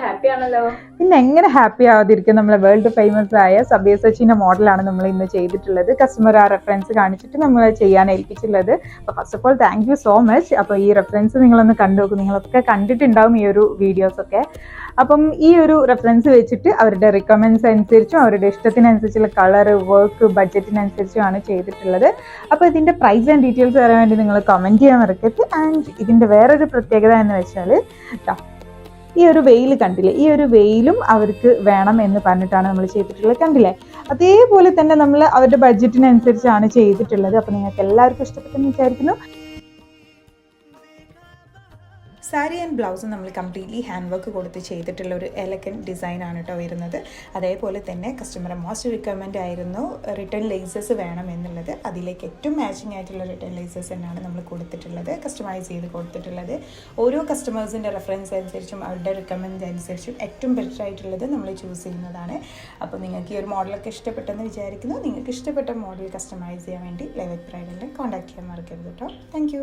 Happy ആണല്ലോ. പിന്നെ എങ്ങനെ ഹാപ്പി ആവാതിരിക്കും? നമ്മളെ വേൾഡ് ഫേമസ് ആയ സബിയ സച്ചിന്റെ മോഡലാണ് നമ്മൾ ഇന്ന് ചെയ്തിട്ടുള്ളത്. കസ്റ്റമർ ആ റെഫറൻസ് കാണിച്ചിട്ട് നമ്മൾ ചെയ്യാൻ ഏൽപ്പിച്ചുള്ളത്. അപ്പോൾ first of all thank you so much. അപ്പോൾ ഈ റെഫറൻസ് നിങ്ങളൊന്ന് കണ്ടു നോക്കും. നിങ്ങളൊക്കെ കണ്ടിട്ടുണ്ടാവും ഈ ഒരു വീഡിയോസൊക്കെ. അപ്പം ഈ ഒരു റെഫറൻസ് വെച്ചിട്ട് അവരുടെ റിക്വയർമെൻറ്റ്സ് അനുസരിച്ചും അവരുടെ ഇഷ്ടത്തിനനുസരിച്ചുള്ള കളർ, വർക്ക്, ബഡ്ജറ്റിനനുസരിച്ചുമാണ് ചെയ്തിട്ടുള്ളത്. അപ്പോൾ ഇതിൻ്റെ പ്രൈസ് ആൻഡ് ഡീറ്റെയിൽസ് തരാൻ വേണ്ടി നിങ്ങൾ കമൻറ്റ് ചെയ്യാൻ മറക്കരുത്. ആൻഡ് ഇതിൻ്റെ വേറൊരു പ്രത്യേകത എന്ന് വെച്ചാൽ ഈ ഒരു വെയിൽ കണ്ടില്ലേ, ഈ ഒരു വെയിലും അവർക്ക് വേണം എന്ന് പറഞ്ഞിട്ടാണ് നമ്മൾ ചെയ്തിട്ടുള്ളത്. കണ്ടില്ലേ, അതേപോലെ തന്നെ നമ്മൾ അവരുടെ ബഡ്ജറ്റിനനുസരിച്ചാണ് ചെയ്തിട്ടുള്ളത്. അപ്പോൾ നിങ്ങൾക്ക് എല്ലാവർക്കും ഇഷ്ടപ്പെട്ടെന്ന് വിചാരിക്കുന്നു. സാരി ആൻഡ് ബ്ലൗസ് നമ്മൾ കംപ്ലീറ്റ്ലി ഹാൻഡ് വർക്ക് കൊടുത്ത് ചെയ്തിട്ടുള്ള ഒരു എലഗൻറ്റ് ഡിസൈനാണ് കേട്ടോ വരുന്നത്. അതേപോലെ തന്നെ കസ്റ്റമറെ മോസ്റ്റ് റിക്വയർമെൻ്റ് ആയിരുന്നു റിട്ടേൺ ലേസസ് വേണം എന്നുള്ളത്. അതിലേക്ക് ഏറ്റവും മാച്ചിങ് ആയിട്ടുള്ള റിട്ടേൺ ലേസസ് തന്നെയാണ് നമ്മൾ കൊടുത്തിട്ടുള്ളത്, കസ്റ്റമൈസ് ചെയ്ത് കൊടുത്തിട്ടുള്ളത്. ഓരോ കസ്റ്റമേഴ്സിൻ്റെ റെഫറൻസ് അനുസരിച്ചും അവരുടെ റിക്വയർമെൻറ്റ് അനുസരിച്ചും ഏറ്റവും ബെറ്റർ ആയിട്ടുള്ളത് നമ്മൾ ചൂസ് ചെയ്യുന്നതാണ്. അപ്പോൾ നിങ്ങൾക്ക് ഈ ഒരു മോഡലൊക്കെ ഇഷ്ടപ്പെട്ടെന്ന് വിചാരിക്കുന്നു. നിങ്ങൾക്ക് ഇഷ്ടപ്പെട്ട മോഡൽ കസ്റ്റമൈസ് ചെയ്യാൻ വേണ്ടി ലൈവ് ബ്രൈഡലിനെ കോൺടാക്ട് ചെയ്യാൻ മറക്കരുത് കേട്ടോ. താങ്ക്